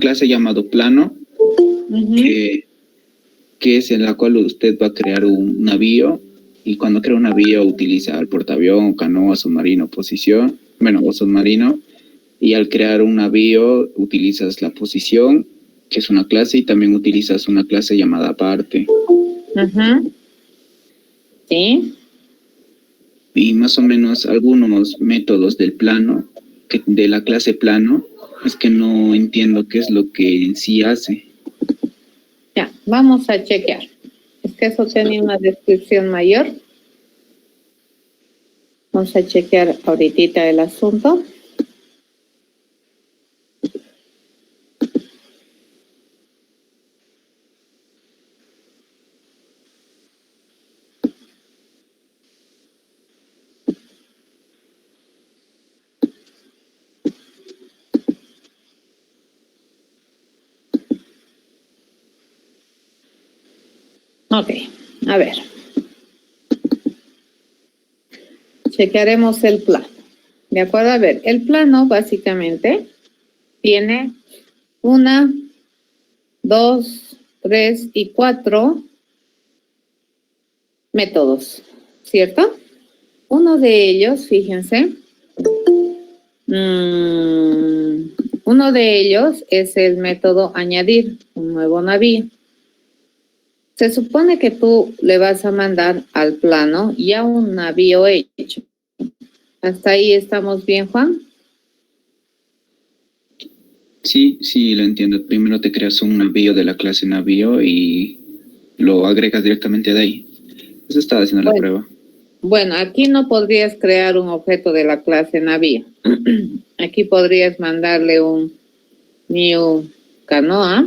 clase llamado plano, que es en la cual usted va a crear un navío, y cuando crea un navío utiliza el portaavión, canoa, submarino, posición, o submarino, y al crear un navío utilizas la posición, que es una clase, y también utilizas una clase llamada parte. Sí. Y más o menos algunos métodos del plano, de la clase plano, es que no entiendo qué es lo que en sí hace. Ya, vamos a chequear. Es que eso tiene una descripción mayor. Vamos a chequear ahorita el asunto. Ok, a ver. Chequearemos el plano. ¿De acuerdo? A ver, el plano básicamente tiene 1, 2, 3 y 4 métodos, ¿cierto? Uno de ellos, fíjense, uno de ellos es el método añadir un nuevo navío. Se supone que tú le vas a mandar al plano ya un navío hecho. ¿Hasta ahí estamos bien, Juan? Sí, lo entiendo. Primero te creas un navío de la clase navío y lo agregas directamente de ahí. Eso estaba haciendo la prueba. Bueno, aquí no podrías crear un objeto de la clase navío. Aquí podrías mandarle un new canoa,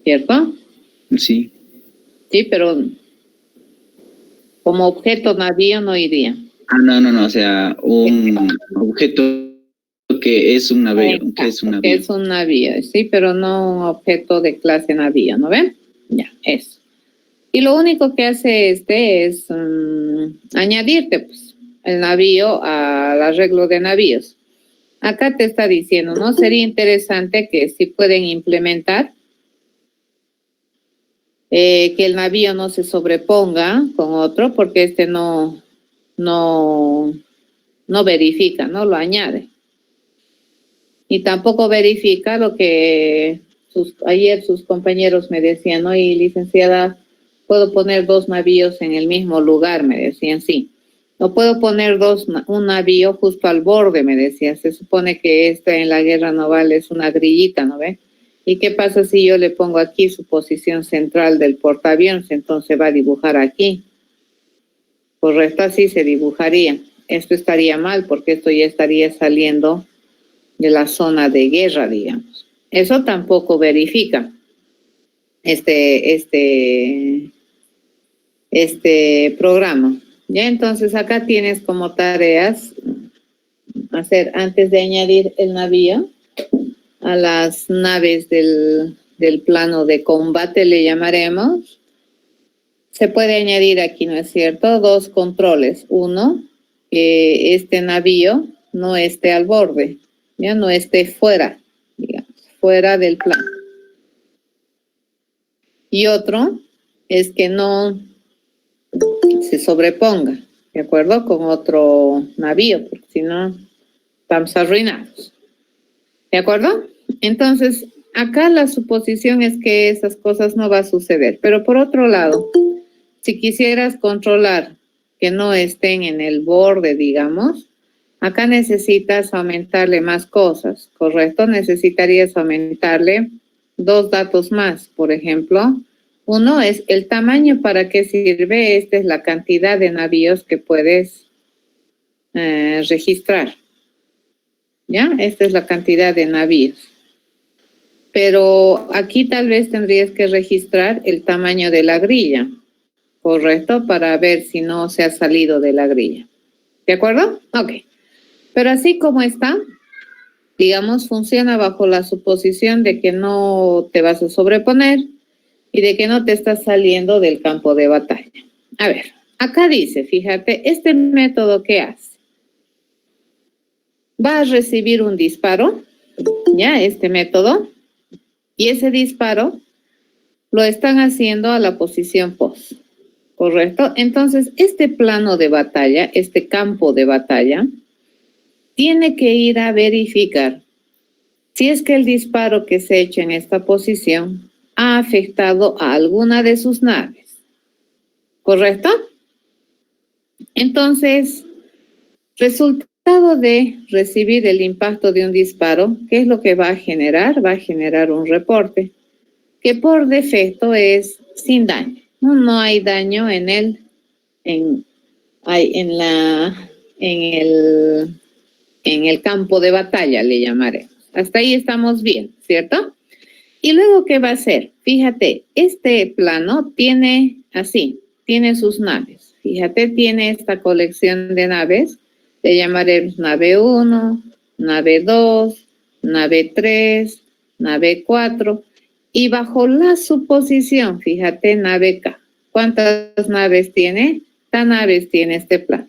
¿cierto? Sí. Sí, pero como objeto navío no iría. No, o sea, un objeto que es un navío. Que es un navío, sí, pero no un objeto de clase navío, ¿no ven? Ya, eso. Y lo único que hace es añadirte, pues, el navío al arreglo de navíos. Acá te está diciendo, ¿no? Sería interesante que si pueden implementar que el navío no se sobreponga con otro, porque no verifica, no lo añade. Y tampoco verifica lo que ayer sus compañeros me decían, oye, licenciada, puedo poner 2 navíos en el mismo lugar, me decían, sí. No puedo poner un navío justo al borde, me decía. Se supone que esta en la guerra naval es una grillita, ¿no ve? ¿Y qué pasa si yo le pongo aquí su posición central del portaaviones? Entonces va a dibujar aquí. Correcto, así se dibujaría. Esto estaría mal porque esto ya estaría saliendo de la zona de guerra, digamos. Eso tampoco verifica este programa. Ya, entonces acá tienes como tareas hacer antes de añadir el navío a las naves del plano de combate, le llamaremos. Se puede añadir aquí, ¿no es cierto? 2 controles. Uno, que este navío no esté al borde, ya no esté fuera, digamos, fuera del plano. Y otro es que no se sobreponga, ¿de acuerdo? Con otro navío, porque si no, estamos arruinados. ¿De acuerdo? Entonces, acá la suposición es que esas cosas no va a suceder. Pero por otro lado, si quisieras controlar que no estén en el borde, digamos, acá necesitas aumentarle más cosas, ¿correcto? Necesitarías aumentarle 2 datos más, por ejemplo. Uno es el tamaño, ¿para qué sirve? Esta es la cantidad de navíos que puedes registrar. ¿Ya? Esta es la cantidad de navíos. Pero aquí tal vez tendrías que registrar el tamaño de la grilla, ¿correcto? Para ver si no se ha salido de la grilla. ¿De acuerdo? Ok. Pero así como está, digamos, funciona bajo la suposición de que no te vas a sobreponer y de que no te estás saliendo del campo de batalla. A ver, acá dice, fíjate, método, ¿qué hace? Va a recibir un disparo, ¿ya? Este método. Y ese disparo lo están haciendo a la posición pos, ¿correcto? Entonces, este plano de batalla, este campo de batalla, tiene que ir a verificar si es que el disparo que se ha hecho en esta posición ha afectado a alguna de sus naves, ¿correcto? Entonces, resultado de recibir el impacto de un disparo, ¿qué es lo que va a generar? Va a generar un reporte que por defecto es sin daño. No hay daño en el campo de batalla, le llamaremos. Hasta ahí estamos bien, ¿cierto? Y luego, ¿qué va a hacer? Fíjate, este plano tiene sus naves. Fíjate, tiene esta colección de naves. Le llamaremos nave 1, nave 2, nave 3, nave 4. Y bajo la suposición, fíjate, nave K. ¿Cuántas naves tiene? ¿Cuántas naves tiene este plano?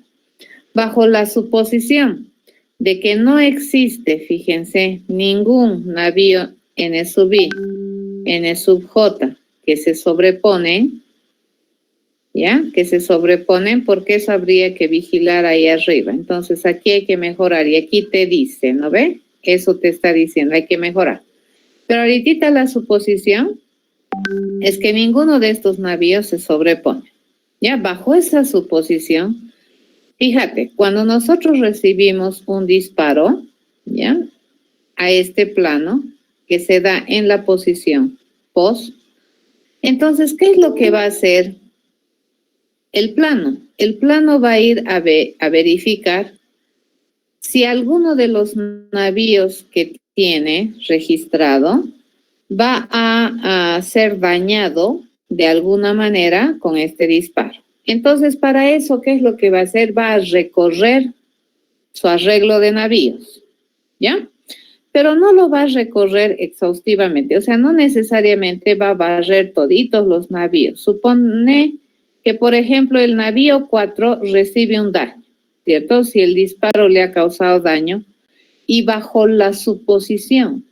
Bajo la suposición de que no existe, fíjense, ningún navío N sub I, N sub J, que se sobreponen, ¿ya? Que se sobreponen, porque eso habría que vigilar ahí arriba. Entonces, aquí hay que mejorar, y aquí te dice, ¿no ve? Eso te está diciendo, hay que mejorar. Pero ahorita la suposición es que ninguno de estos navíos se sobrepone. Ya, bajo esa suposición, fíjate, cuando nosotros recibimos un disparo, ¿ya? A este plano, que se da en la posición pos, entonces, ¿qué es lo que va a hacer el plano? El plano va a ir a verificar si alguno de los navíos que tiene registrado va a ser dañado de alguna manera con este disparo. Entonces, para eso, ¿qué es lo que va a hacer? Va a recorrer su arreglo de navíos, ¿ya? Pero no lo va a recorrer exhaustivamente, o sea, no necesariamente va a barrer toditos los navíos. Supone que, por ejemplo, el navío 4 recibe un daño, ¿cierto? Si el disparo le ha causado daño, y bajo la suposición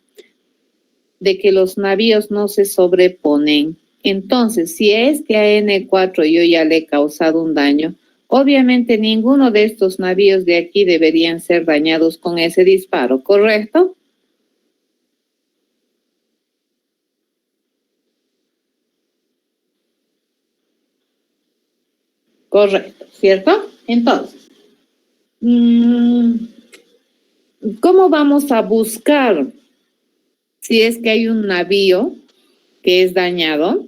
de que los navíos no se sobreponen, entonces, si es que a N4 yo ya le he causado un daño, obviamente ninguno de estos navíos de aquí deberían ser dañados con ese disparo, ¿correcto? Correcto, ¿cierto? Entonces, ¿cómo vamos a buscar si es que hay un navío que es dañado?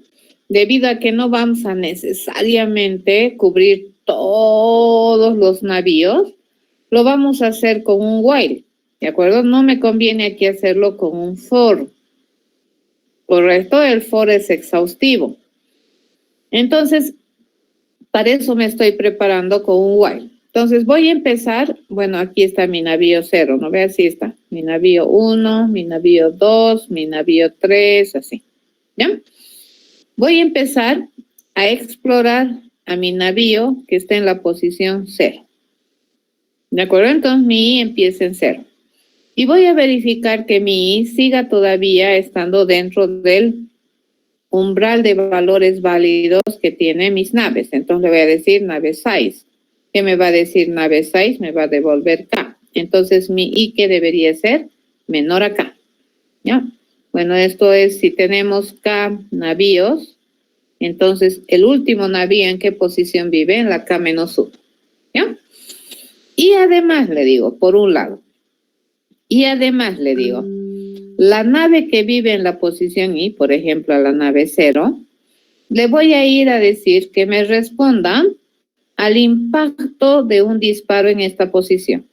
Debido a que no vamos a necesariamente cubrir todos los navíos, lo vamos a hacer con un while, ¿de acuerdo? No me conviene aquí hacerlo con un for, ¿correcto? El for es exhaustivo. Entonces, para eso me estoy preparando con un while. Entonces voy a empezar, bueno, aquí está mi navío 0, ¿no ve? Así está, mi navío 1, mi navío 2, mi navío 3, así, ¿ya? Voy a empezar a explorar a mi navío que está en la posición 0. ¿De acuerdo? Entonces mi I empieza en 0. Y voy a verificar que mi I siga todavía estando dentro del umbral de valores válidos que tiene mis naves. Entonces le voy a decir nave 6. ¿Qué me va a decir nave 6? Me va a devolver K. Entonces mi I, ¿qué debería ser? Menor a K. ¿Ya? Bueno, esto es si tenemos K navíos, entonces el último navío ¿en qué posición vive? En la K-1. ¿Ya? Y además le digo, por un lado, la nave que vive en la posición I, por ejemplo, a la nave 0, le voy a ir a decir que me responda al impacto de un disparo en esta posición.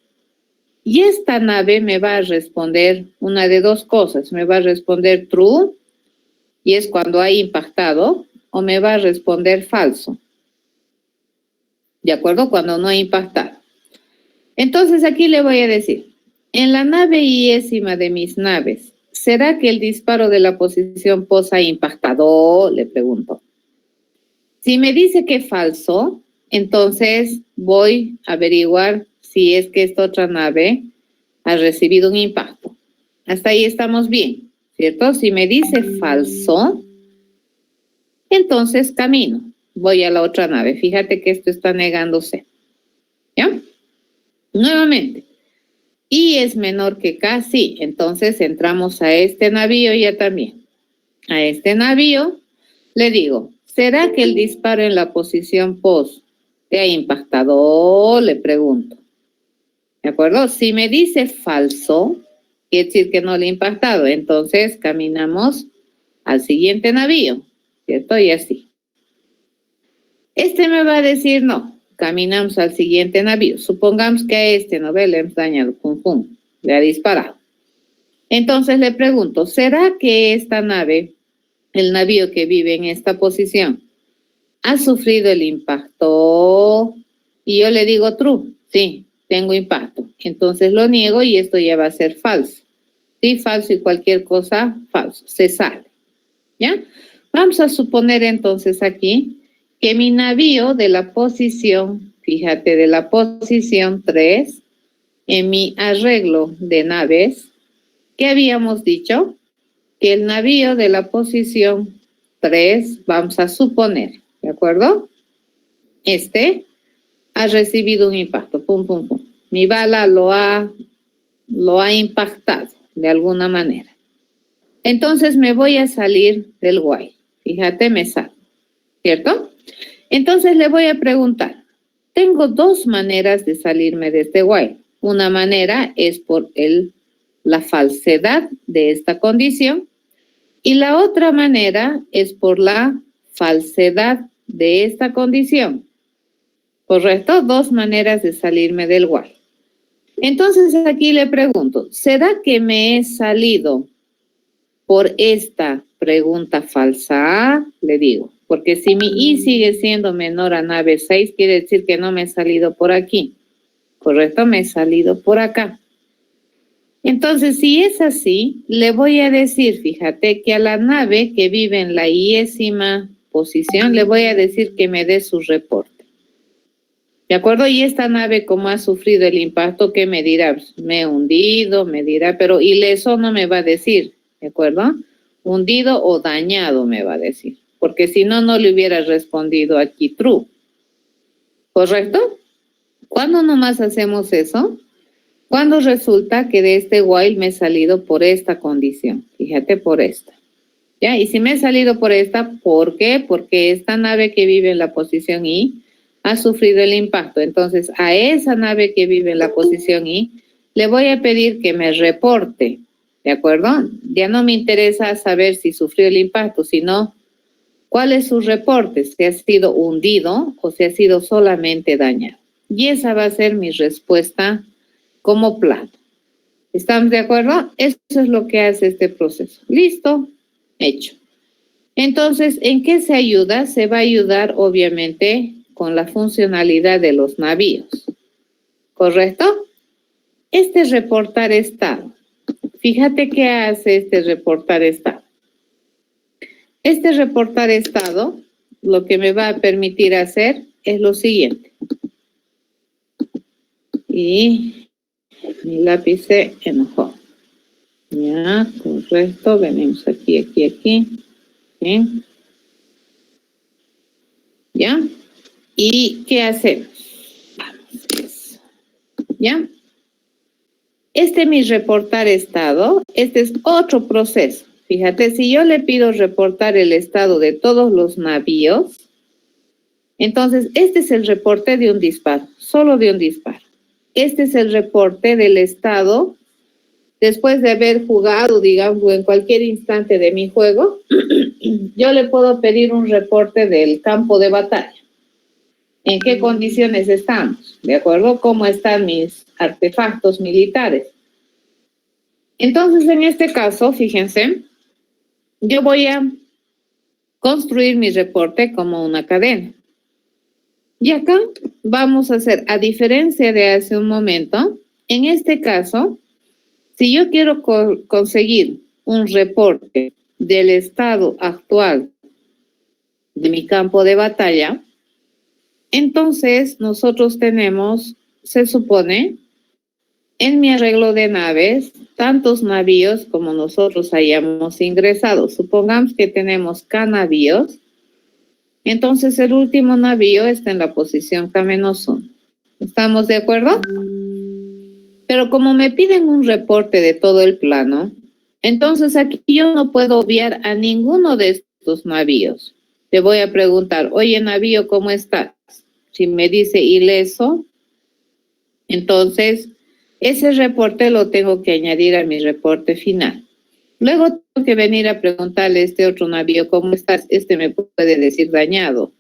Y esta nave me va a responder una de dos cosas. Me va a responder true, y es cuando ha impactado, o me va a responder falso. ¿De acuerdo? Cuando no ha impactado. Entonces aquí le voy a decir, en la nave iésima de mis naves, ¿será que el disparo de la posición pos ha impactado? Le pregunto. Si me dice que falso, entonces voy a averiguar si es que esta otra nave ha recibido un impacto. Hasta ahí estamos bien, ¿cierto? Si me dice falso, entonces camino. Voy a la otra nave. Fíjate que esto está negándose. ¿Ya? Nuevamente. Y es menor que K, sí. Entonces entramos a este navío ya también. A este navío le digo, ¿será que el disparo en la posición post te ha impactado? Le pregunto. ¿De acuerdo? Si me dice falso, quiere decir que no le ha impactado. Entonces caminamos al siguiente navío, ¿cierto? Y así. Este me va a decir no. Caminamos al siguiente navío. Supongamos que a este no ve, le hemos dañado, pum, pum, le ha disparado. Entonces le pregunto, ¿será que esta nave, el navío que vive en esta posición, ha sufrido el impacto? Y yo le digo true, sí, tengo impacto. Entonces lo niego y esto ya va a ser falso. Sí, falso y cualquier cosa, falso, se sale. ¿Ya? Vamos a suponer entonces aquí que mi navío de la posición, fíjate, de la posición 3, en mi arreglo de naves, ¿qué habíamos dicho? Que el navío de la posición 3, vamos a suponer, ¿de acuerdo? Este ha recibido un impacto, pum, pum, pum. Mi bala lo ha impactado de alguna manera. Entonces me voy a salir del while. Fíjate, me salgo, ¿cierto? Entonces le voy a preguntar, tengo dos maneras de salirme de este while. Una manera es por la falsedad de esta condición y la otra manera es por la falsedad de esta condición. ¿Correcto? Dos maneras de salirme del while. Entonces aquí le pregunto, ¿será que me he salido por esta pregunta falsa? Le digo, porque si mi I sigue siendo menor a nave 6, quiere decir que no me he salido por aquí. ¿Correcto? Me he salido por acá. Entonces, si es así, le voy a decir, fíjate, que a la nave que vive en la I-ésima posición, le voy a decir que me dé su reporte. ¿De acuerdo? Y esta nave, como ha sufrido el impacto, ¿qué me dirá? Me he hundido, me dirá, pero ileso no me va a decir, ¿de acuerdo? Hundido o dañado me va a decir, porque si no, no le hubiera respondido aquí true. ¿Correcto? ¿Cuándo nomás hacemos eso? Cuando resulta que de este while me he salido por esta condición. Fíjate, por esta. ¿Ya? Y si me he salido por esta, ¿por qué? Porque esta nave que vive en la posición I ha sufrido el impacto. Entonces, a esa nave que vive en la posición I, le voy a pedir que me reporte, ¿de acuerdo? Ya no me interesa saber si sufrió el impacto, sino cuál es su reporte, si ha sido hundido o si ha sido solamente dañado. Y esa va a ser mi respuesta como plano. ¿Estamos de acuerdo? Eso es lo que hace este proceso. ¿Listo? Hecho. Entonces, ¿en qué se ayuda? Se va a ayudar, obviamente, con la funcionalidad de los navíos. ¿Correcto? Este reportar estado. Fíjate qué hace este reportar estado. Este reportar estado, lo que me va a permitir hacer es lo siguiente. Y mi lápiz se enojó. Ya, correcto. Venimos aquí, aquí, aquí. Bien. ¿Ya? ¿Y qué hacemos? Vamos, ¿ya? Este es mi reportar estado. Este es otro proceso. Fíjate, si yo le pido reportar el estado de todos los navíos, entonces este es el reporte de un disparo, solo de un disparo. Este es el reporte del estado después de haber jugado, digamos, en cualquier instante de mi juego. Yo le puedo pedir un reporte del campo de batalla. ¿En qué condiciones estamos? ¿De acuerdo? ¿Cómo están mis artefactos militares? Entonces, en este caso, fíjense, yo voy a construir mi reporte como una cadena. Y acá vamos a hacer, a diferencia de hace un momento, en este caso, si yo quiero conseguir un reporte del estado actual de mi campo de batalla, entonces nosotros tenemos, se supone, en mi arreglo de naves, tantos navíos como nosotros hayamos ingresado. Supongamos que tenemos K navíos, entonces el último navío está en la posición K-1. ¿Estamos de acuerdo? Pero como me piden un reporte de todo el plano, entonces aquí yo no puedo obviar a ninguno de estos navíos. Te voy a preguntar, oye navío, ¿cómo estás? Si me dice ileso, entonces ese reporte lo tengo que añadir a mi reporte final. Luego tengo que venir a preguntarle a este otro navío, ¿cómo estás? Este me puede decir dañado,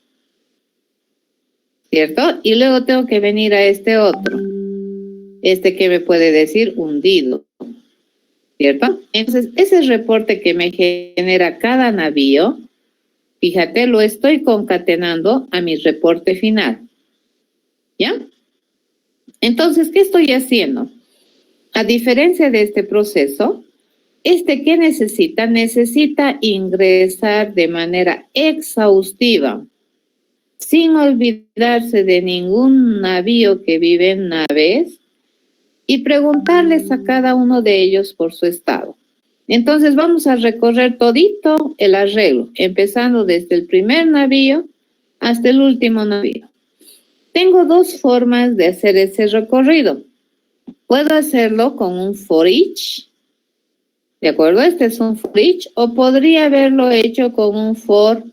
¿cierto? Y luego tengo que venir a este otro, este que me puede decir hundido, ¿cierto? Entonces, ese reporte que me genera cada navío, fíjate, lo estoy concatenando a mi reporte final, ¿ya? Entonces, ¿qué estoy haciendo? A diferencia de este proceso, ¿qué necesita? Necesita ingresar de manera exhaustiva, sin olvidarse de ningún navío que vive en naves, y preguntarles a cada uno de ellos por su estado. Entonces vamos a recorrer todito el arreglo, empezando desde el primer navío hasta el último navío. Tengo dos formas de hacer ese recorrido. Puedo hacerlo con un for each, ¿de acuerdo? Este es un for each, o podría haberlo hecho con un for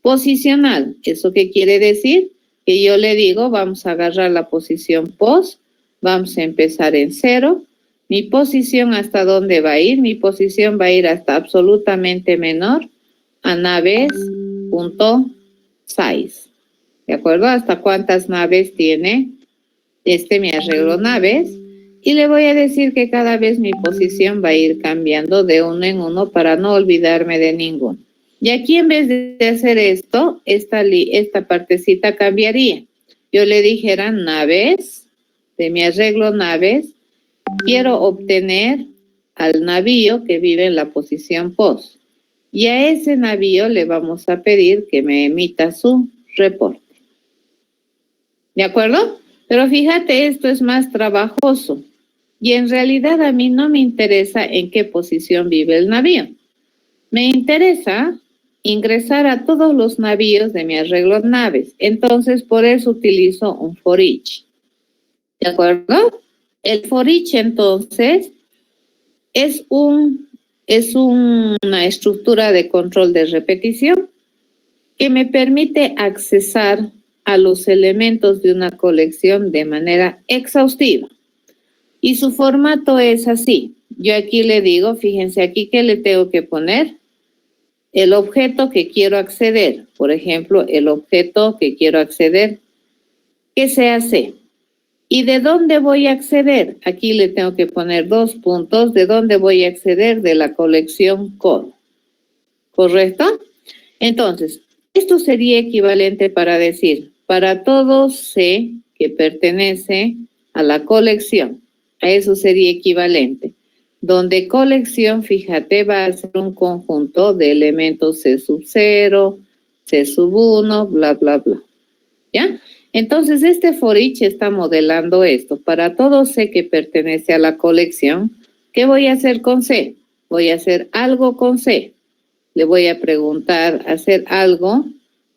posicional. ¿Eso qué quiere decir? Que yo le digo, vamos a agarrar la posición pos, vamos a empezar en 0. Mi posición, ¿hasta dónde va a ir? Mi posición va a ir hasta absolutamente menor a naves.size. ¿De acuerdo? ¿Hasta cuántas naves tiene mi arreglo naves? Y le voy a decir que cada vez mi posición va a ir cambiando de uno en uno para no olvidarme de ninguno. Y aquí en vez de hacer esto, esta partecita cambiaría. Yo le dijera naves, de mi arreglo naves, quiero obtener al navío que vive en la posición pos. Y a ese navío le vamos a pedir que me emita su reporte. ¿De acuerdo? Pero fíjate, esto es más trabajoso. Y en realidad a mí no me interesa en qué posición vive el navío. Me interesa ingresar a todos los navíos de mi arreglo naves. Entonces, por eso utilizo un for each. ¿De acuerdo? El for each, entonces, es una estructura de control de repetición que me permite accesar a los elementos de una colección de manera exhaustiva. Y su formato es así. Yo aquí le digo, fíjense aquí que le tengo que poner el objeto que quiero acceder. Por ejemplo, el objeto que quiero acceder, que sea C. ¿Y de dónde voy a acceder? Aquí le tengo que poner 2 puntos. ¿De dónde voy a acceder? De la colección code. ¿Correcto? Entonces, esto sería equivalente para decir, para todo C que pertenece a la colección. A eso sería equivalente. Donde colección, fíjate, va a ser un conjunto de elementos C sub 0, C sub 1, bla, bla, bla. ¿Ya? Entonces, este for each está modelando esto. Para todo C que pertenece a la colección, ¿qué voy a hacer con C? Voy a hacer algo con C. Le voy a preguntar, hacer algo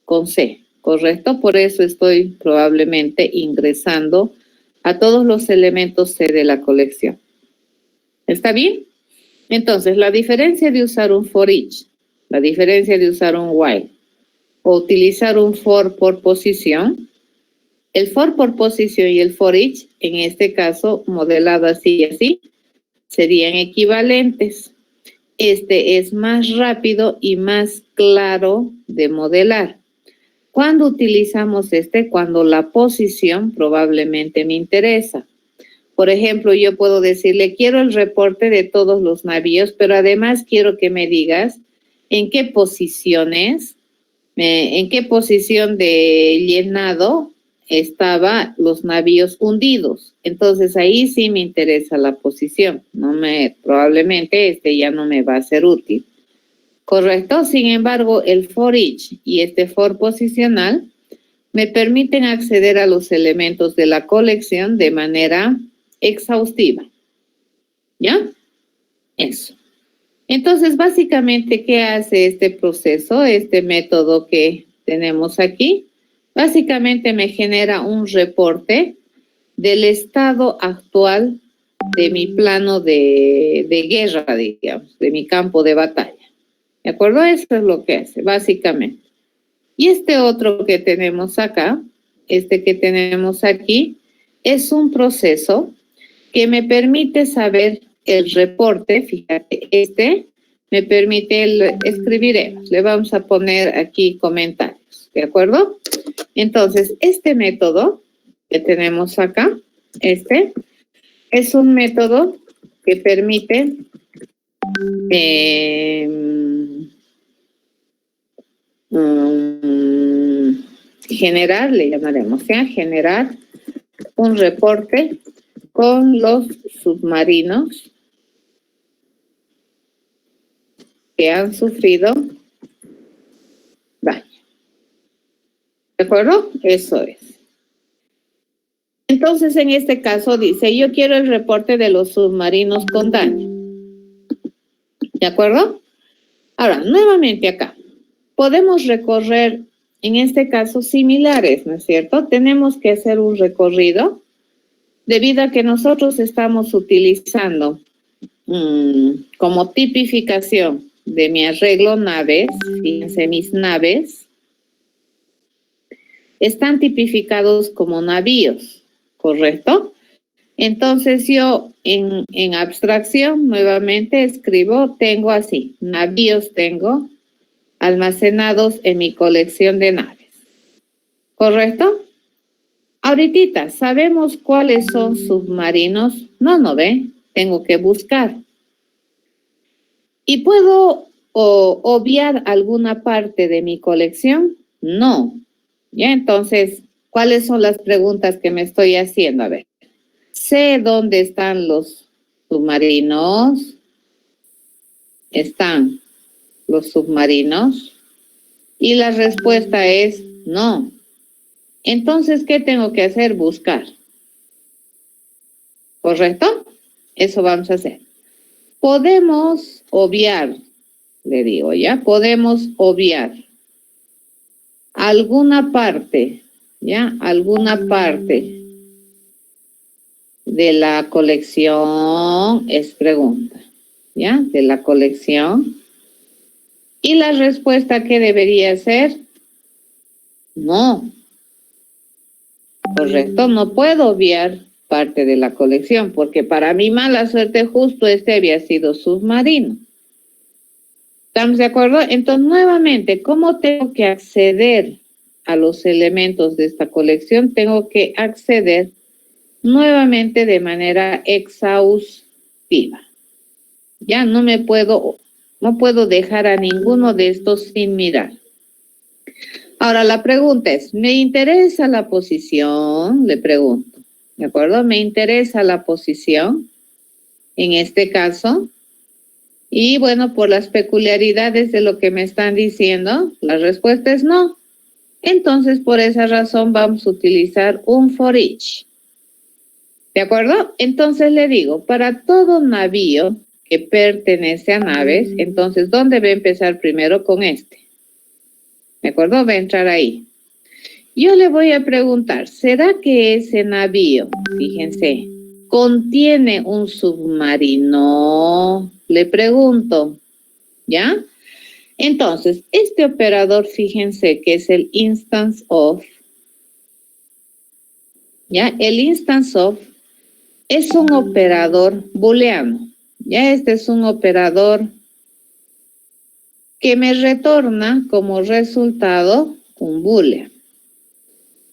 con C, ¿correcto? Por eso estoy probablemente ingresando a todos los elementos C de la colección. ¿Está bien? Entonces, la diferencia de usar un for each, la diferencia de usar un while o utilizar un for por posición, el for por posición y el for each, en este caso, modelado así y así, serían equivalentes. Este es más rápido y más claro de modelar. ¿Cuándo utilizamos Cuando la posición probablemente me interesa. Por ejemplo, yo puedo decirle, quiero el reporte de todos los navíos, pero además quiero que me digas en qué posiciones, en qué posición de llenado estaban los navíos hundidos. Entonces ahí sí me interesa la posición. Probablemente ya no me va a ser útil. ¿Correcto? Sin embargo, el for each y for posicional me permiten acceder a los elementos de la colección de manera exhaustiva. ¿Ya? Eso. Entonces, básicamente, ¿qué hace este proceso, este método que tenemos aquí? Básicamente me genera un reporte del estado actual de mi plano de guerra, digamos, de mi campo de batalla. ¿De acuerdo? Eso es lo que hace, básicamente. Y este otro que tenemos acá, este que tenemos aquí, es un proceso que me permite saber el reporte. Fíjate, este me permite escribir, le vamos a poner aquí comentarios, ¿de acuerdo? Entonces, este método que tenemos acá, este, es un método que permite generar, le llamaremos, ¿ya? Generar un reporte con los submarinos que han sufrido daño. ¿De acuerdo? Eso es. Entonces, en este caso dice, yo quiero el reporte de los submarinos con daño. ¿De acuerdo? Ahora, nuevamente acá, podemos recorrer, en este caso, similares, ¿no es cierto? Tenemos que hacer un recorrido debido a que nosotros estamos utilizando como tipificación de mi arreglo naves, fíjense, mis naves están tipificados como navíos, ¿correcto? Entonces yo en abstracción nuevamente escribo, tengo así, navíos tengo almacenados en mi colección de naves, ¿correcto? Ahorita, ¿sabemos cuáles son submarinos? No ve, tengo que buscar. ¿Y puedo obviar alguna parte de mi colección? No. Ya, entonces, ¿cuáles son las preguntas que me estoy haciendo? A ver, sé dónde están los submarinos. ¿Están los submarinos? Y la respuesta es no. Entonces, ¿qué tengo que hacer? Buscar. ¿Correcto? Eso vamos a hacer. Podemos obviar, le digo, ¿ya? Podemos obviar alguna parte, ¿ya? Alguna parte de la colección, es pregunta, ¿ya? De la colección. Y la respuesta, ¿qué debería ser? No. Correcto, no puedo obviar parte de la colección, porque para mi mala suerte justo este había sido submarino. ¿Estamos de acuerdo? Entonces, nuevamente, ¿cómo tengo que acceder a los elementos de esta colección? Tengo que acceder nuevamente de manera exhaustiva. Ya no puedo dejar a ninguno de estos sin mirar. Ahora, la pregunta es, ¿me interesa la posición? Le pregunto, ¿de acuerdo? ¿Me interesa la posición en este caso? Y bueno, por las peculiaridades de lo que me están diciendo, la respuesta es no. Entonces, por esa razón vamos a utilizar un for each. ¿De acuerdo? Entonces le digo, para todo navío que pertenece a naves, entonces, ¿dónde va a empezar primero con este? ¿De acuerdo? Va a entrar ahí. Yo le voy a preguntar, ¿será que ese navío, fíjense, contiene un submarino? Le pregunto, ¿ya? Entonces, este operador, fíjense que es el instance of, ¿ya? El instance of es un operador booleano, ¿ya? Este es un operador que me retorna como resultado un boolean.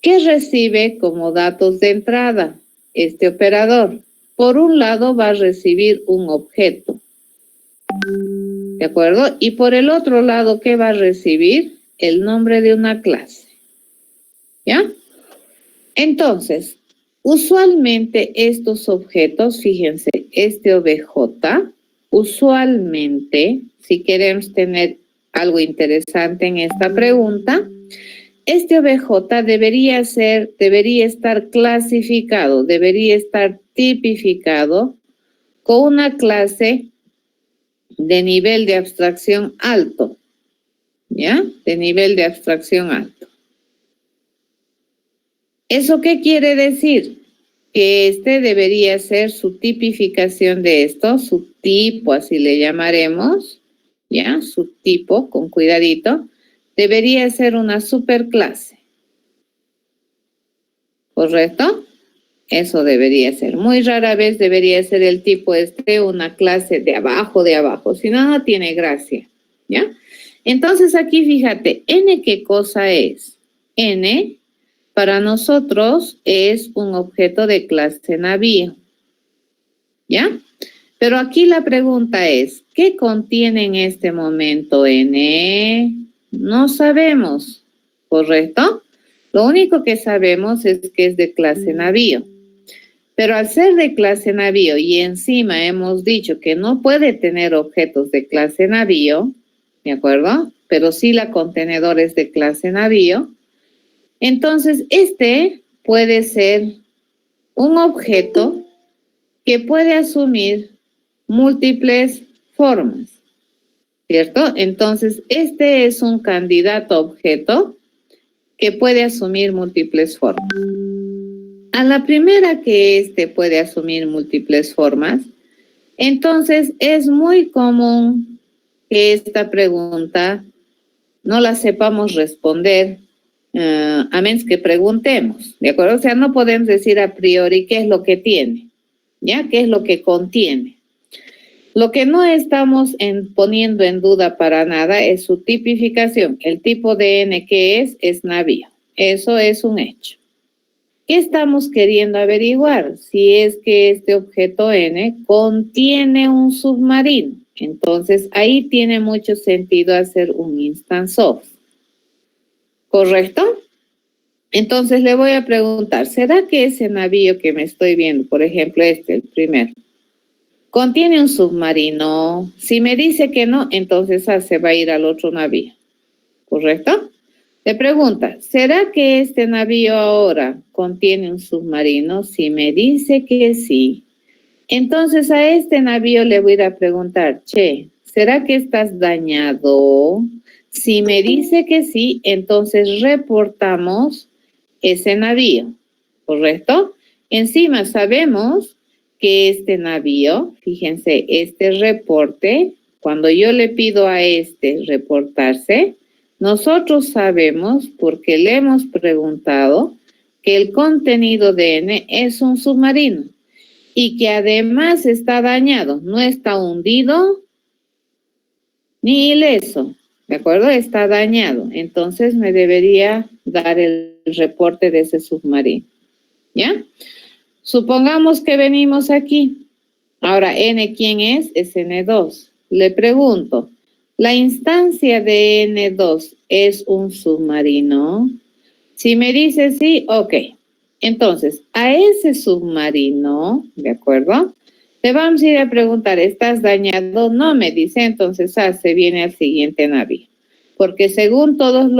¿Qué recibe como datos de entrada este operador? Por un lado va a recibir un objeto, ¿de acuerdo? Y por el otro lado, ¿qué va a recibir? El nombre de una clase, ¿ya? Entonces, usualmente estos objetos, fíjense, este OBJ, usualmente, si queremos tener algo interesante en esta pregunta, este OBJ debería estar clasificado, debería estar tipificado con una clase de nivel de abstracción alto, ¿ya? De nivel de abstracción alto. ¿Eso qué quiere decir? Que este debería ser su tipificación de esto, su tipo, así le llamaremos, ¿ya? Su tipo, con cuidadito, debería ser una superclase. ¿Correcto? Eso debería ser. Muy rara vez debería ser el tipo una clase de abajo, si no, no tiene gracia, ¿ya? Entonces aquí fíjate, N ¿qué cosa es? N para nosotros es un objeto de clase navío, ¿ya? Pero aquí la pregunta es, ¿qué contiene en este momento N? No sabemos, ¿correcto? Lo único que sabemos es que es de clase navío. Pero al ser de clase navío y encima hemos dicho que no puede tener objetos de clase navío, ¿de acuerdo? Pero sí la contenedor es de clase navío. Entonces, este puede ser un objeto que puede asumir múltiples formas, ¿cierto? Entonces, este es un candidato objeto que puede asumir múltiples formas. A la primera que este puede asumir múltiples formas, entonces es muy común que esta pregunta no la sepamos responder a menos que preguntemos, ¿de acuerdo? O sea, no podemos decir a priori qué es lo que tiene, ¿ya? ¿Qué es lo que contiene? Lo que no estamos poniendo en duda para nada es su tipificación. El tipo de N que es navío. Eso es un hecho. ¿Qué estamos queriendo averiguar? Si es que este objeto N contiene un submarino. Entonces, ahí tiene mucho sentido hacer un instance of. ¿Correcto? Entonces, le voy a preguntar, ¿será que ese navío que me estoy viendo, por ejemplo, el primero, contiene un submarino? Si me dice que no, entonces se va a ir al otro navío. ¿Correcto? Le pregunta, ¿será que este navío ahora contiene un submarino? Si me dice que sí, entonces a este navío le voy a ir a preguntar, che, ¿será que estás dañado? Si me dice que sí, entonces reportamos ese navío, ¿correcto? Encima sabemos que este navío, fíjense, este reporte, cuando yo le pido a este reportarse, nosotros sabemos, porque le hemos preguntado, que el contenido de N es un submarino y que además está dañado, no está hundido ni ileso, ¿de acuerdo? Está dañado, entonces me debería dar el reporte de ese submarino, ¿ya? Supongamos que venimos aquí. Ahora, N, ¿quién es? Es N2. Le pregunto, ¿la instancia de N2 es un submarino? Si me dice sí, ok. Entonces, a ese submarino, ¿de acuerdo? Le vamos a ir a preguntar, ¿estás dañado? No, me dice, entonces se viene al siguiente navío. Porque según todos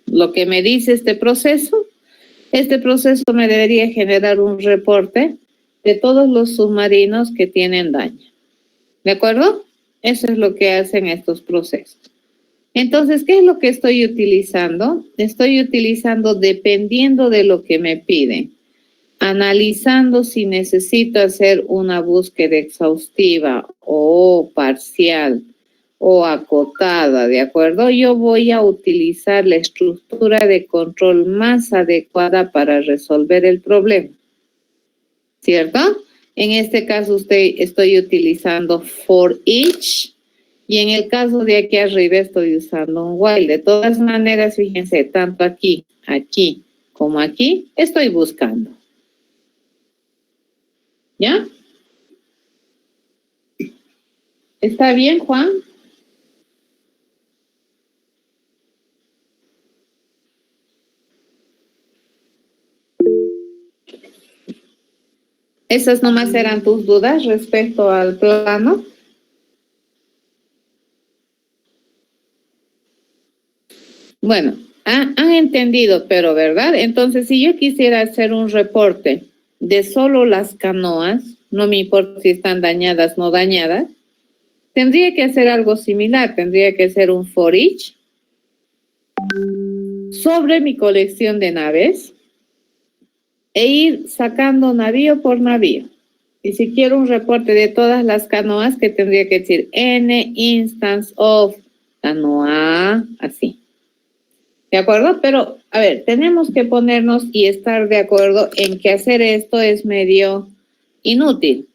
lo que me dice este proceso me debería generar un reporte de todos los submarinos que tienen daño. ¿De acuerdo? Eso es lo que hacen estos procesos. Entonces, ¿qué es lo que estoy utilizando? Estoy utilizando dependiendo de lo que me piden, analizando si necesito hacer una búsqueda exhaustiva o parcial o acotada, ¿de acuerdo? Yo voy a utilizar la estructura de control más adecuada para resolver el problema, ¿cierto? En este caso estoy utilizando for each y en el caso de aquí arriba estoy usando un while. De todas maneras, fíjense, tanto aquí como aquí estoy buscando. ¿Ya? ¿Está bien, Juan? ¿Esas nomás eran tus dudas respecto al plano? Bueno, han entendido, pero ¿verdad? Entonces, si yo quisiera hacer un reporte de solo las canoas, no me importa si están dañadas o no dañadas, tendría que hacer algo similar, tendría que hacer un for each sobre mi colección de naves e ir sacando navío por navío. Y si quiero un reporte de todas las canoas, que tendría que decir n instance of canoa, así. ¿De acuerdo? Pero, a ver, tenemos que ponernos y estar de acuerdo en que hacer esto es medio inútil.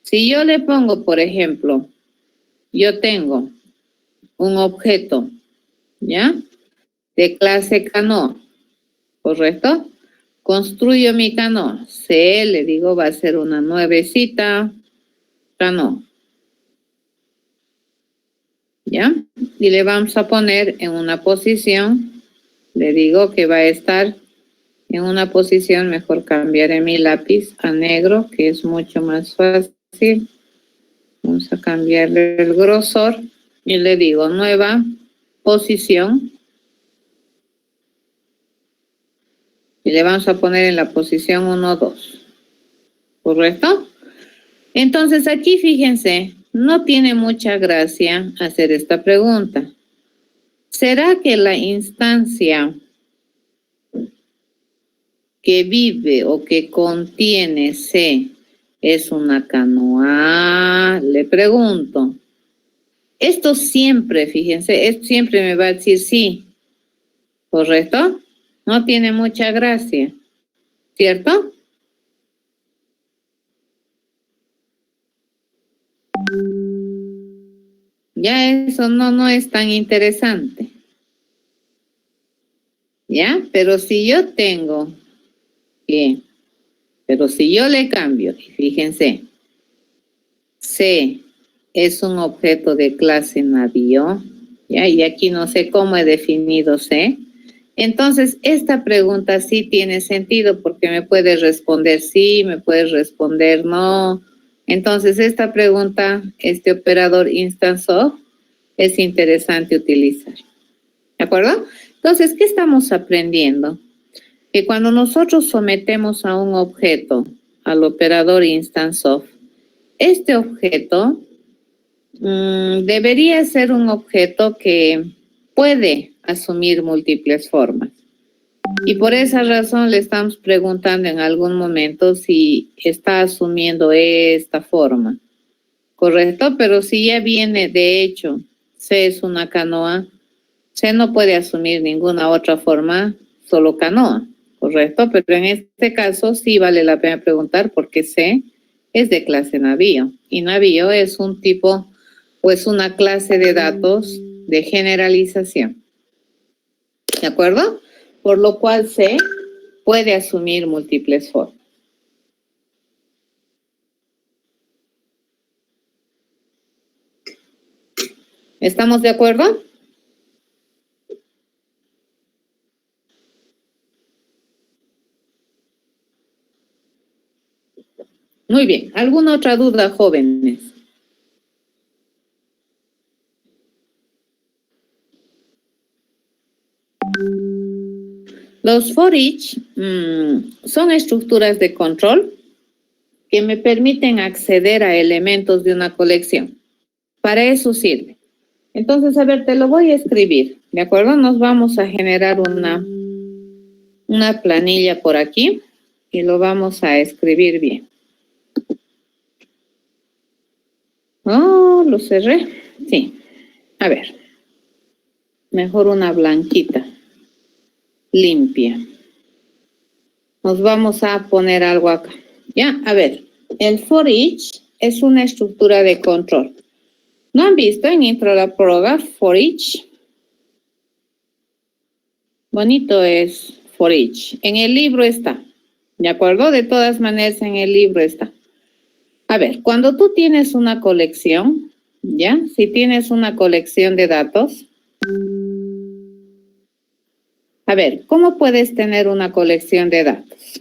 Si yo le pongo, por ejemplo, yo tengo un objeto, ¿ya? De clase canoa, ¿correcto? Construyo mi canoa. C, le digo, va a ser una nuevecita canoa. ¿Ya? Y le vamos a poner en una posición, le digo que va a estar en una posición, mejor cambiaré mi lápiz a negro, que es mucho más fácil. Vamos a cambiarle el grosor y le digo nueva posición. Y le vamos a poner en la posición 1, 2. ¿Correcto? Entonces aquí fíjense, no tiene mucha gracia hacer esta pregunta. ¿Será que la instancia que vive o que contiene C es una canoa? Le pregunto. Esto siempre, fíjense, esto siempre me va a decir sí. ¿Correcto? No tiene mucha gracia. ¿Cierto? Ya eso no es tan interesante. ¿Ya? Pero si yo tengo que, pero si yo le cambio, fíjense, C es un objeto de clase navío, ¿ya? Y aquí no sé cómo he definido C. Entonces, esta pregunta sí tiene sentido porque me puede responder sí, me puede responder no. Entonces, esta pregunta, este operador instance of, es interesante utilizar. ¿De acuerdo? Entonces, ¿qué estamos aprendiendo? Que cuando nosotros sometemos a un objeto al operador instance of, este objeto debería ser un objeto que puede asumir múltiples formas. Y por esa razón le estamos preguntando en algún momento si está asumiendo esta forma. ¿Correcto? Pero si ya viene, de hecho, C es una canoa, C no puede asumir ninguna otra forma, solo canoa. ¿Correcto? Pero en este caso sí vale la pena preguntar porque C es de clase navío. Y navío es un tipo, pues una clase de datos de generalización. ¿De acuerdo? Por lo cual C puede asumir múltiples formas. ¿Estamos de acuerdo? Muy bien. ¿Alguna otra duda, jóvenes? Los for each son estructuras de control que me permiten acceder a elementos de una colección. Para eso sirve. Entonces, a ver, te lo voy a escribir, ¿de acuerdo? Nos vamos a generar una planilla por aquí y lo vamos a escribir bien. Oh, lo cerré. Sí. A ver. Mejor una blanquita. Limpia. Nos vamos a poner algo acá. Ya, a ver. El for each es una estructura de control. ¿No han visto en Intro a la Prova for each? Bonito es for each. En el libro está. ¿De acuerdo? De todas maneras, en el libro está. A ver, cuando tú tienes una colección, ¿ya? Si tienes una colección de datos. A ver, ¿cómo puedes tener una colección de datos?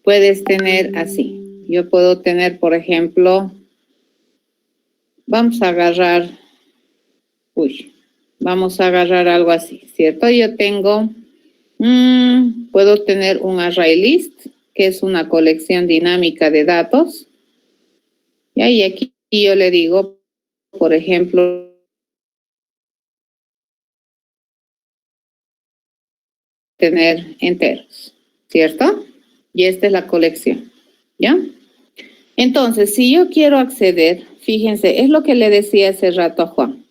Puedes tener así. Yo puedo tener, por ejemplo, vamos a agarrar, vamos a agarrar algo así, ¿cierto? Yo tengo, puedo tener un array list, que es una colección dinámica de datos. Y aquí yo le digo, por ejemplo, tener enteros, ¿cierto? Y esta es la colección, ¿ya? Entonces, si yo quiero acceder, fíjense, es lo que le decía hace rato a Juan.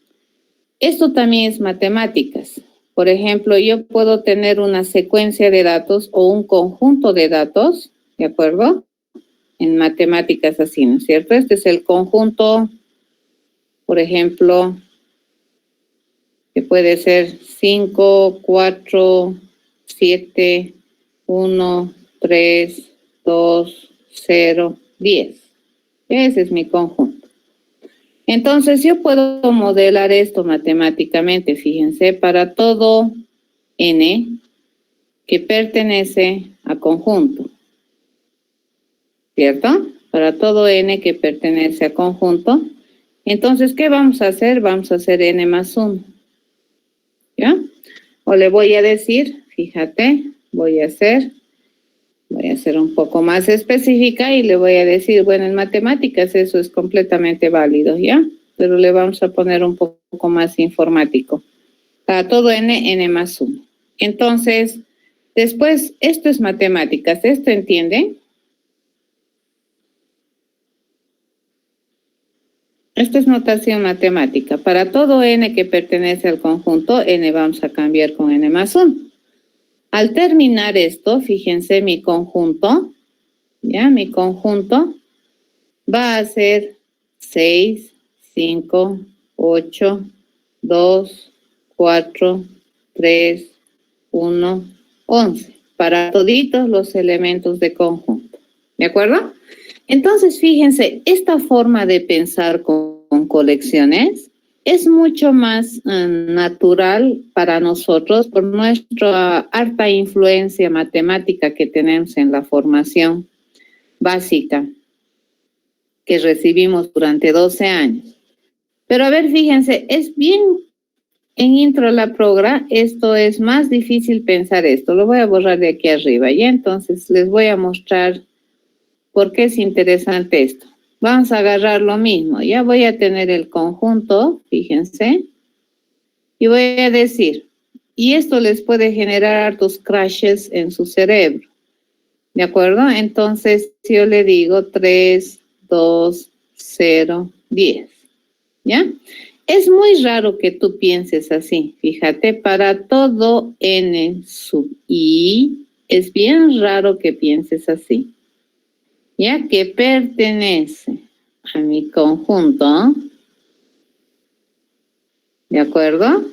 Esto también es matemáticas. Por ejemplo, yo puedo tener una secuencia de datos o un conjunto de datos, ¿de acuerdo? En matemáticas así, ¿no es cierto? Este es el conjunto, por ejemplo, que puede ser 5, 4, 7, 1, 3, 2, 0, 10. Ese es mi conjunto. Entonces, yo puedo modelar esto matemáticamente, fíjense, para todo n que pertenece a conjunto, ¿cierto? Para todo n que pertenece a conjunto. Entonces, ¿qué vamos a hacer? Vamos a hacer n más 1, ¿ya? O le voy a decir, fíjate, voy a ser un poco más específica y le voy a decir, bueno, en matemáticas eso es completamente válido, ¿ya? Pero le vamos a poner un poco más informático. Para todo n más 1. Entonces, después, esto es matemáticas, ¿esto entienden? Esto es notación matemática. Para todo n que pertenece al conjunto, n vamos a cambiar con n más 1. Al terminar esto, fíjense, mi conjunto, ¿ya? Mi conjunto va a ser 6, 5, 8, 2, 4, 3, 1, 11. Para toditos los elementos de conjunto. ¿De acuerdo? Entonces, fíjense, esta forma de pensar con colecciones es mucho más natural para nosotros por nuestra harta influencia matemática que tenemos en la formación básica que recibimos durante 12 años. Pero a ver, fíjense, es bien en intro la progra, esto es más difícil pensar esto. Lo voy a borrar de aquí arriba, ¿ya? Entonces les voy a mostrar por qué es interesante esto. Vamos a agarrar lo mismo. Ya voy a tener el conjunto, fíjense. Y voy a decir, y esto les puede generar hartos crashes en su cerebro. ¿De acuerdo? Entonces, si yo le digo 3, 2, 0, 10. ¿Ya? Es muy raro que tú pienses así. Fíjate, para todo n sub i, es bien raro que pienses así. Ya que pertenece a mi conjunto, ¿de acuerdo?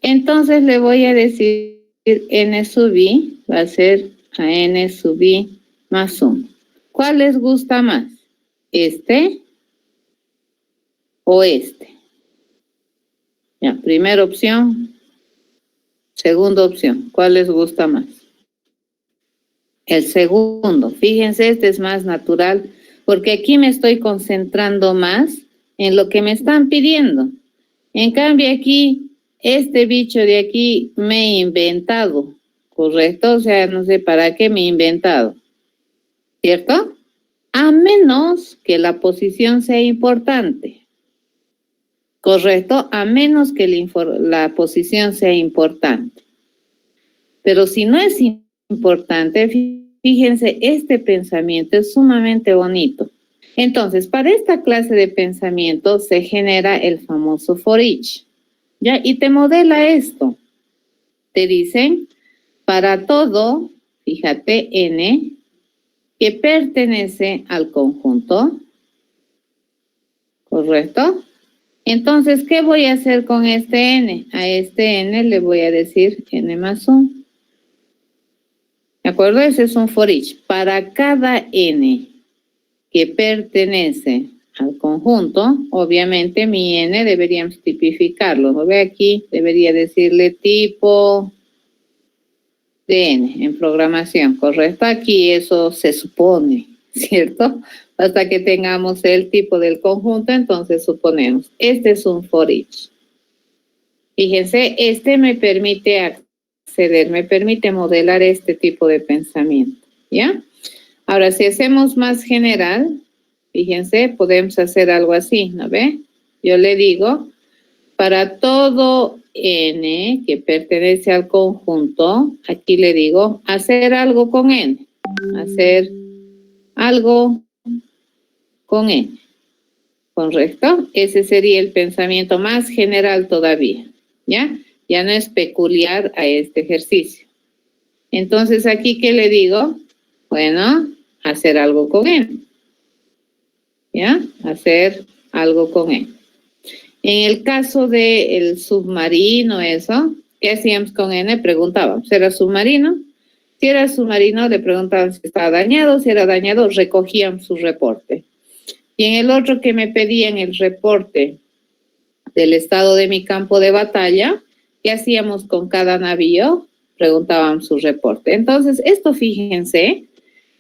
Entonces le voy a decir n sub i va a ser a n sub i más 1. ¿Cuál les gusta más? ¿Este o este? Ya, primera opción, segunda opción. ¿Cuál les gusta más? El segundo. Fíjense, este es más natural porque aquí me estoy concentrando más en lo que me están pidiendo. En cambio aquí, este bicho de aquí me he inventado, ¿correcto? O sea, no sé para qué me he inventado, ¿cierto? A menos que la posición sea importante, ¿correcto? A menos que la posición sea importante. Pero si no es importante, fíjense, este pensamiento es sumamente bonito. Entonces, para esta clase de pensamiento se genera el famoso for each, ¿ya? Y te modela esto. Te dicen, para todo, fíjate, n, que pertenece al conjunto, ¿correcto? Entonces, ¿qué voy a hacer con este n? A este n le voy a decir n más 1. ¿De acuerdo? Ese es un for each. Para cada n que pertenece al conjunto, obviamente mi n deberíamos tipificarlo. ¿Lo ve aquí? Debería decirle tipo de n en programación, ¿correcto? Aquí eso se supone, ¿cierto? Hasta que tengamos el tipo del conjunto, entonces suponemos. Este es un for each. Fíjense, este me permite acceder, me permite modelar este tipo de pensamiento, ¿ya? Ahora, si hacemos más general, fíjense, podemos hacer algo así, ¿no ve? Yo le digo, para todo n que pertenece al conjunto, aquí le digo, hacer algo con n, hacer algo con n, ¿correcto? Ese sería el pensamiento más general todavía, ¿ya? Ya no es peculiar a este ejercicio. Entonces, aquí, ¿qué le digo? Bueno, hacer algo con n, ¿ya? Hacer algo con n. En el caso del submarino, eso, ¿qué hacíamos con n? Preguntábamos, ¿era submarino? Si era submarino, le preguntaban si estaba dañado. Si era dañado, recogían su reporte. Y en el otro que me pedían el reporte del estado de mi campo de batalla, ¿qué hacíamos con cada navío? Preguntaban su reporte. Entonces, esto fíjense,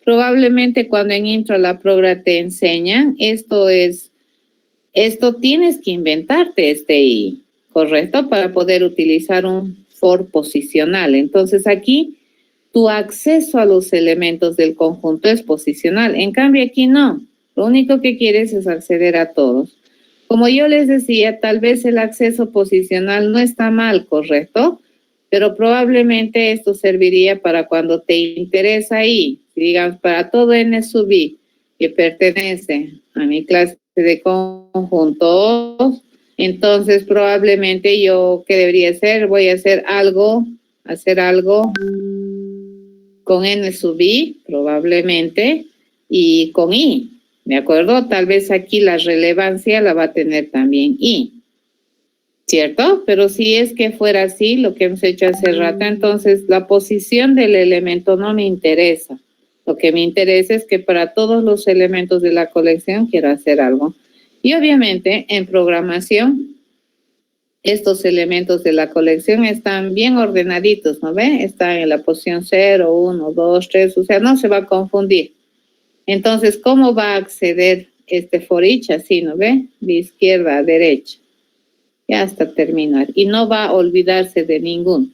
probablemente cuando en Intro a la Progra te enseñan, esto tienes que inventarte I, ¿correcto? Para poder utilizar un for posicional. Entonces, aquí tu acceso a los elementos del conjunto es posicional. En cambio, aquí no. Lo único que quieres es acceder a todos. Como yo les decía, tal vez el acceso posicional no está mal, ¿correcto? Pero probablemente esto serviría para cuando te interesa I, digamos, para todo n sub I que pertenece a mi clase de conjuntos, entonces probablemente yo, ¿qué debería hacer? Voy a hacer algo con n sub I, probablemente, y con I, ¿de acuerdo? Tal vez aquí la relevancia la va a tener también I, ¿cierto? Pero si es que fuera así, lo que hemos hecho hace rato, entonces la posición del elemento no me interesa. Lo que me interesa es que para todos los elementos de la colección quiero hacer algo. Y obviamente en programación, estos elementos de la colección están bien ordenaditos, ¿no ve? Están en la posición 0, 1, 2, 3, o sea, no se va a confundir. Entonces, ¿cómo va a acceder este for each? Así, ¿no ve? De izquierda a derecha. Ya hasta terminar. Y no va a olvidarse de ninguno.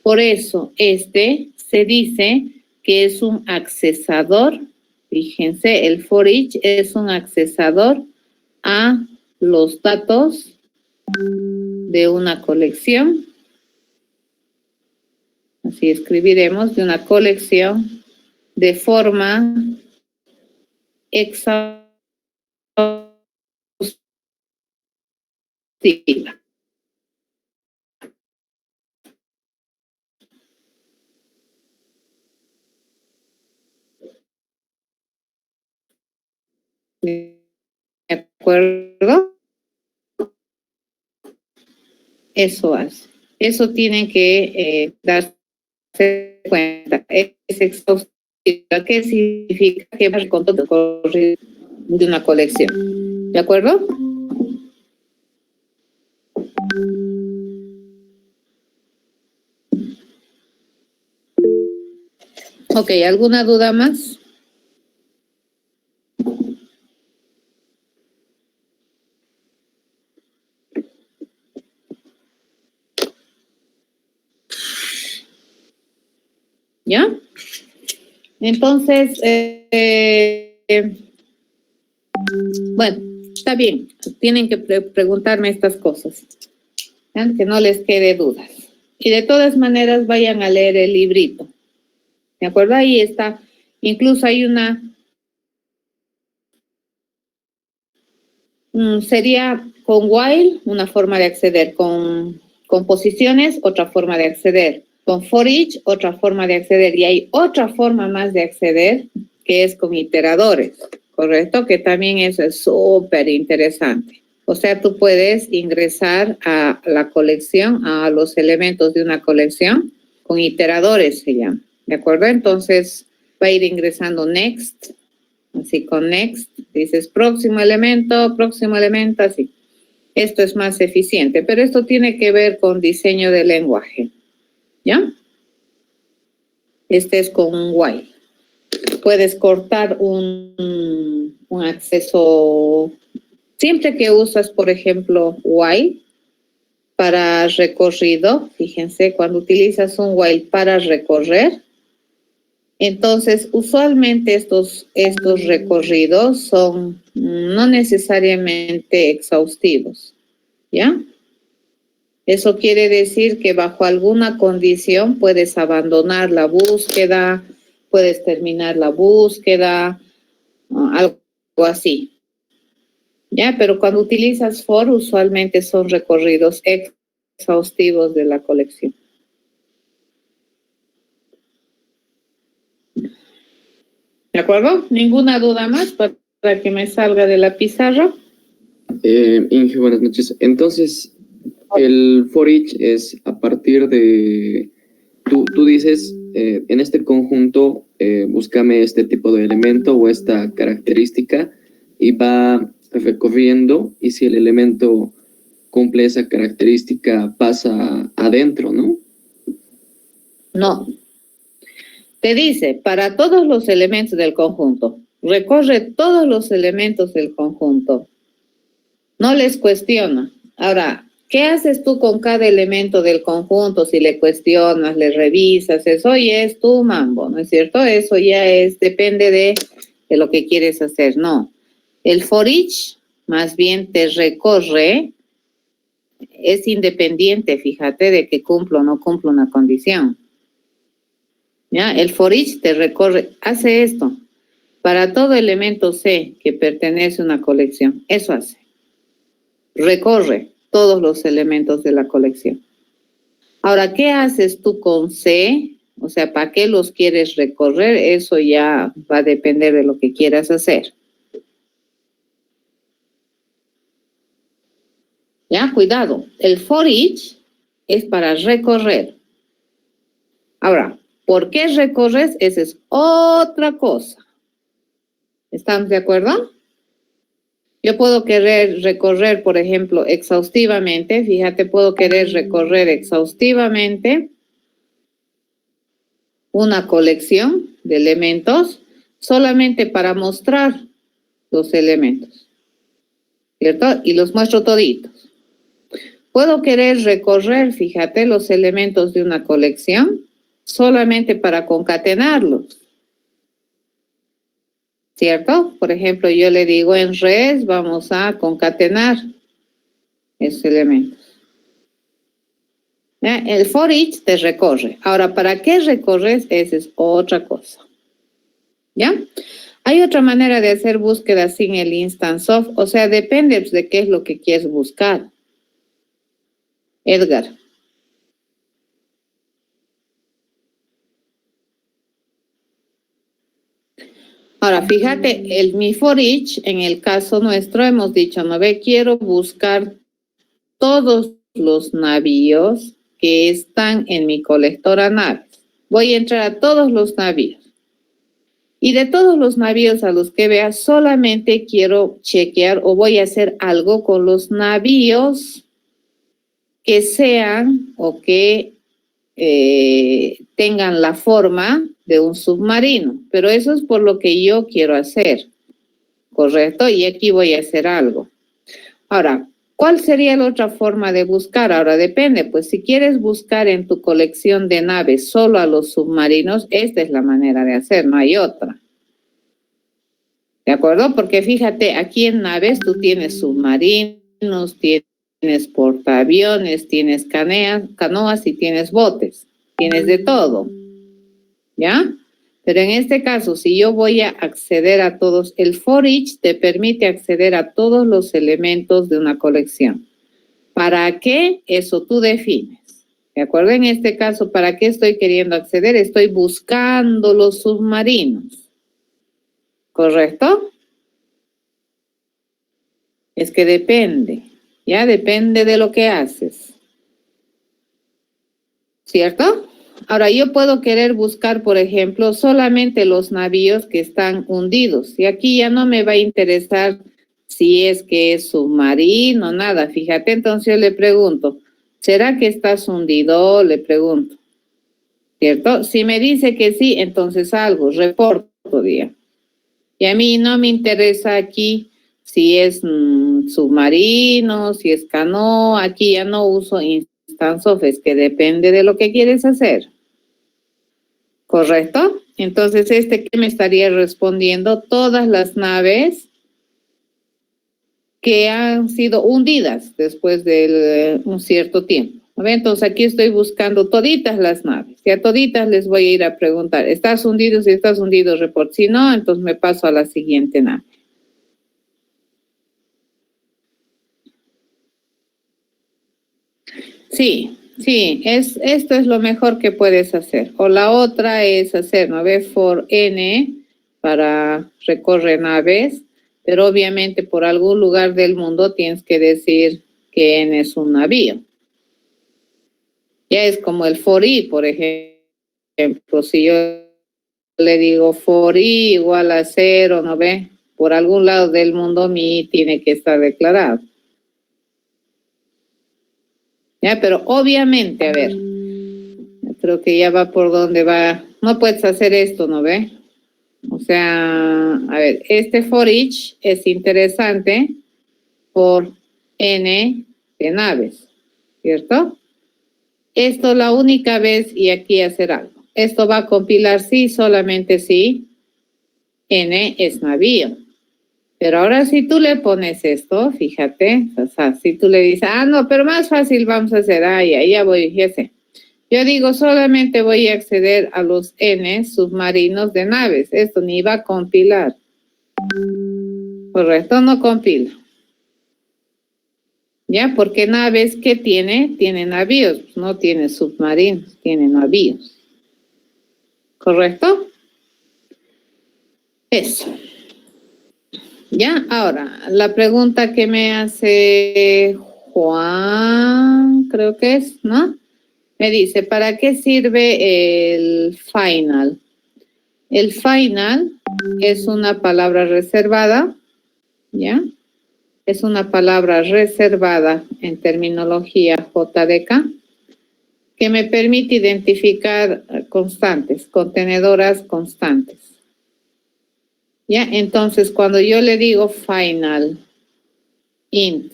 Por eso, se dice que es un accesador. Fíjense, el for each es un accesador a los datos de una colección. Así escribiremos, de una colección de forma exhaustiva. ¿De acuerdo? Eso hace. Eso tienen que darse cuenta. Es exhaustiva. ¿Qué significa? Que va a correr de una colección. ¿De acuerdo? Ok, ¿alguna duda más? ¿Ya? Entonces, bueno, está bien. Tienen que preguntarme estas cosas. ¿Ya? Que no les quede dudas. Y de todas maneras, vayan a leer el librito. ¿De acuerdo? Ahí está. Incluso hay sería con while, una forma de acceder. Con posiciones, otra forma de acceder. Con for each, otra forma de acceder. Y hay otra forma más de acceder, que es con iteradores, ¿correcto? Que también eso es súper interesante. O sea, tú puedes ingresar a la colección, a los elementos de una colección, con iteradores se llama, ¿de acuerdo? Entonces, va a ir ingresando next, así con next, dices próximo elemento, así. Esto es más eficiente, pero esto tiene que ver con diseño de lenguaje, ¿ya? Este es con un while. Puedes cortar un acceso, siempre que usas, por ejemplo, while, para recorrido, fíjense, cuando utilizas un while para recorrer, entonces usualmente estos recorridos son no necesariamente exhaustivos, ¿ya? Eso quiere decir que bajo alguna condición puedes abandonar la búsqueda, puedes terminar la búsqueda, algo así. ¿Ya? Pero cuando utilizas for, usualmente son recorridos exhaustivos de la colección. ¿De acuerdo? ¿Ninguna duda más para que me salga de la pizarra? Inge, buenas noches. Entonces, el for each es a partir de... Tú dices, en este conjunto, búscame este tipo de elemento o esta característica y va recorriendo, y si el elemento cumple esa característica pasa adentro, ¿no? No. Te dice, para todos los elementos del conjunto, recorre todos los elementos del conjunto. No les cuestiona. Ahora, ¿qué haces tú con cada elemento del conjunto? Si le cuestionas, le revisas, eso ya es tu mambo, ¿no es cierto? Eso ya depende de lo que quieres hacer, no. El for each, más bien te recorre, es independiente, fíjate, de que cumpla o no cumpla una condición. ¿Ya? El for each te recorre, hace esto. Para todo elemento C que pertenece a una colección, eso hace. Recorre todos los elementos de la colección. Ahora, ¿qué haces tú con C? O sea, ¿para qué los quieres recorrer? Eso ya va a depender de lo que quieras hacer. Ya, cuidado. El for each es para recorrer. Ahora, ¿por qué recorres? Esa es otra cosa. ¿Estamos de acuerdo? Yo puedo querer recorrer, por ejemplo, exhaustivamente. Fíjate, puedo querer recorrer exhaustivamente una colección de elementos solamente para mostrar los elementos, ¿cierto? Y los muestro toditos. Puedo querer recorrer, fíjate, los elementos de una colección solamente para concatenarlos, ¿cierto? Por ejemplo, yo le digo en res, vamos a concatenar esos elementos. ¿Ya? El for each te recorre. Ahora, ¿para qué recorres? Esa es otra cosa. ¿Ya? Hay otra manera de hacer búsqueda sin el instance of, o sea, depende de qué es lo que quieres buscar. Edgar. Ahora, fíjate, mi for each, en el caso nuestro, hemos dicho, no ve, quiero buscar todos los navíos que están en mi colectora naves. Voy a entrar a todos los navíos. Y de todos los navíos a los que vea, solamente quiero chequear o voy a hacer algo con los navíos que sean o que tengan la forma de un submarino, pero eso es por lo que yo quiero hacer, ¿correcto? Y aquí voy a hacer algo. Ahora, ¿cuál sería la otra forma de buscar? Ahora depende, pues si quieres buscar en tu colección de naves solo a los submarinos, esta es la manera de hacer, no hay otra. ¿De acuerdo? Porque fíjate, aquí en naves tú tienes submarinos, tienes portaaviones, tienes canoas y tienes botes. Tienes de todo. ¿Ya? Pero en este caso, si yo voy a acceder a todos, el for each te permite acceder a todos los elementos de una colección. ¿Para qué? Eso tú defines. ¿De acuerdo? En este caso, ¿para qué estoy queriendo acceder? Estoy buscando los submarinos. ¿Correcto? Es que depende. Ya depende de lo que haces. ¿Cierto? Ahora, yo puedo querer buscar, por ejemplo, solamente los navíos que están hundidos. Y aquí ya no me va a interesar si es que es submarino, nada. Fíjate, entonces yo le pregunto, ¿será que estás hundido? Le pregunto. ¿Cierto? Si me dice que sí, entonces algo, reporto, día. Y a mí no me interesa aquí si es submarino, si es canoa, aquí ya no uso instance of, es que depende de lo que quieres hacer. ¿Correcto? Entonces, ¿qué me estaría respondiendo? Todas las naves que han sido hundidas después de un cierto tiempo. A ver, entonces aquí estoy buscando toditas las naves. Y a toditas les voy a ir a preguntar, ¿estás hundido? Si estás hundido, report. Si no, entonces me paso a la siguiente nave. Sí, esto es lo mejor que puedes hacer. O la otra es hacer, ¿no ves? For N para recorrer naves, pero obviamente por algún lugar del mundo tienes que decir que N es un navío. Ya es como el for I, por ejemplo, si yo le digo for I igual a 0, ¿no ve? Por algún lado del mundo mi I tiene que estar declarado. Ya, pero obviamente, a ver, creo que ya va por donde va. No puedes hacer esto, ¿no ve? O sea, a ver, for each es interesante por N de naves, ¿cierto? Esto la única vez y aquí hacer algo. Esto va a compilar sí, solamente si N es navío. Pero ahora si tú le pones esto, fíjate, o sea, si tú le dices, no, pero más fácil vamos a hacer, ya voy, ya sé. Yo digo, solamente voy a acceder a los N submarinos de naves. Esto ni va a compilar. Correcto, no compila. ¿Ya? Porque naves, ¿qué tiene? Tiene navíos, no tiene submarinos, tiene navíos. ¿Correcto? Eso. Ya, ahora, la pregunta que me hace Juan, creo que es, ¿no? Me dice, ¿para qué sirve el final? El final es una palabra reservada, ¿ya? Es una palabra reservada en terminología JDK que me permite identificar constantes, contenedoras constantes. ¿Ya? Entonces, cuando yo le digo final, int,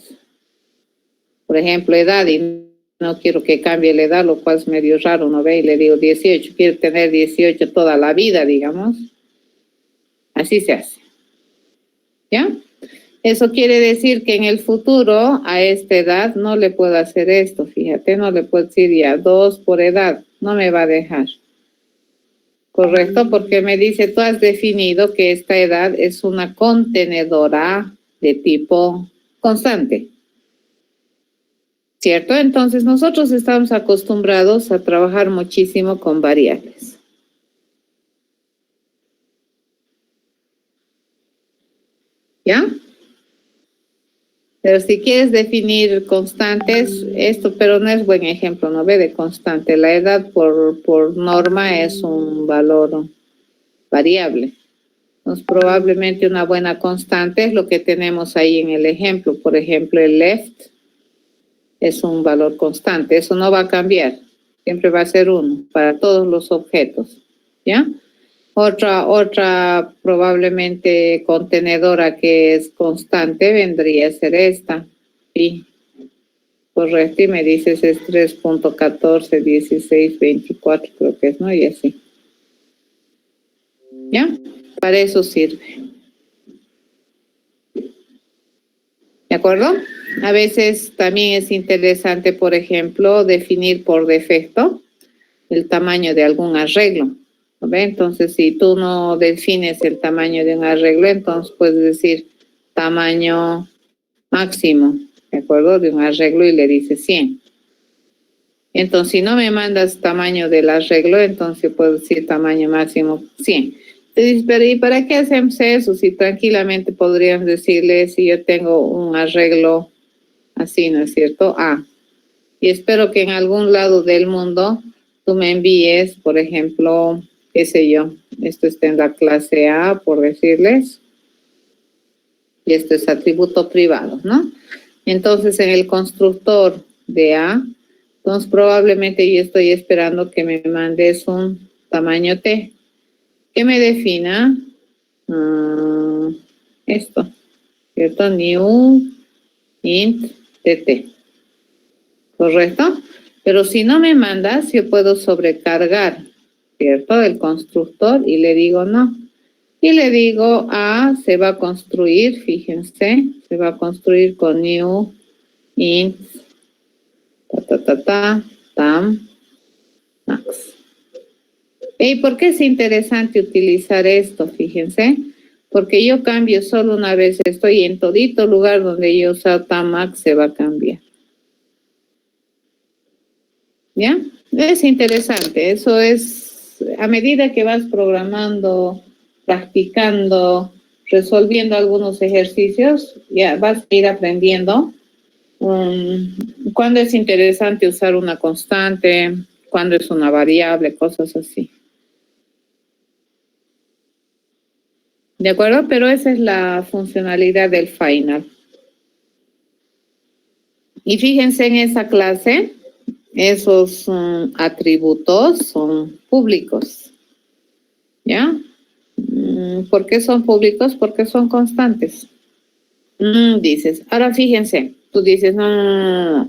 por ejemplo, edad, y no quiero que cambie la edad, lo cual es medio raro, ¿no ve? Y le digo 18, quiero tener 18 toda la vida, digamos. Así se hace. ¿Ya? Eso quiere decir que en el futuro, a esta edad, no le puedo hacer esto, fíjate, no le puedo decir ya 2 por edad, no me va a dejar. Correcto, porque me dice, tú has definido que esta edad es una contenedora de tipo constante. ¿Cierto? Entonces nosotros estamos acostumbrados a trabajar muchísimo con variables. ¿Ya? Pero si quieres definir constantes, esto, pero no es buen ejemplo, ¿no ve? De constante. La edad por norma es un valor variable. Entonces, probablemente una buena constante es lo que tenemos ahí en el ejemplo. Por ejemplo, el left es un valor constante. Eso no va a cambiar. Siempre va a ser 1 para todos los objetos. ¿Ya? Otra probablemente contenedora que es constante vendría a ser esta. Sí. Correcto. Y me dices es 3.14, 16, 24, creo que es, ¿no? Y así. ¿Ya? Para eso sirve. ¿De acuerdo? A veces también es interesante, por ejemplo, definir por defecto el tamaño de algún arreglo. ¿Ve? Entonces, si tú no defines el tamaño de un arreglo, entonces puedes decir tamaño máximo, ¿de acuerdo? De un arreglo y le dices 100. Entonces, si no me mandas tamaño del arreglo, entonces puedo decir tamaño máximo 100. Entonces, pero ¿y para qué hacemos eso? Si tranquilamente podríamos decirle, si yo tengo un arreglo así, ¿no es cierto? Y espero que en algún lado del mundo tú me envíes, por ejemplo, qué sé yo, esto está en la clase A, por decirles, y esto es atributo privado, ¿no? Entonces, en el constructor de A, entonces probablemente yo estoy esperando que me mandes un tamaño T, que me defina esto, ¿cierto? New int tt, ¿correcto? Pero si no me mandas, yo puedo sobrecargar, ¿cierto? El constructor y le digo no. Y le digo se va a construir, fíjense, se va a construir con new int tam max. ¿Y por qué es interesante utilizar esto? Fíjense, porque yo cambio solo una vez esto y en todito lugar donde yo uso tam max se va a cambiar. ¿Ya? Es interesante, eso es a medida que vas programando, practicando, resolviendo algunos ejercicios, ya vas a ir aprendiendo cuándo es interesante usar una constante, cuándo es una variable, cosas así. ¿De acuerdo? Pero esa es la funcionalidad del final. Y fíjense en esa clase, esos atributos son públicos. ¿Ya? ¿Por qué son públicos? Porque son constantes. Dices, ahora fíjense, tú dices, no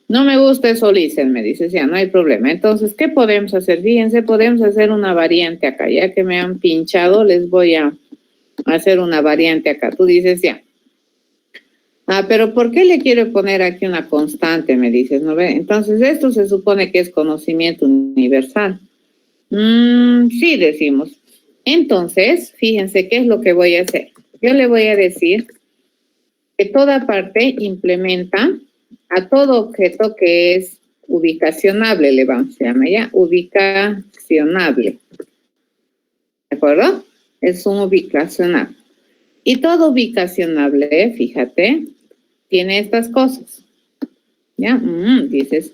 me gusta eso, listen, me dices, ya, no hay problema. Entonces, ¿qué podemos hacer? Fíjense, podemos hacer una variante acá. Ya que me han pinchado, les voy a hacer una variante acá. Tú dices, ya. Pero ¿por qué le quiero poner aquí una constante? Me dices, ¿no ve? Entonces, esto se supone que es conocimiento universal. Sí, decimos. Entonces, fíjense, ¿qué es lo que voy a hacer? Yo le voy a decir que toda parte implementa a todo objeto que es ubicacionable, le vamos a llamar ya, ubicacionable. ¿De acuerdo? Es un ubicacionable. Y todo ubicacionable, fíjate, tiene estas cosas. ¿Ya? Dices,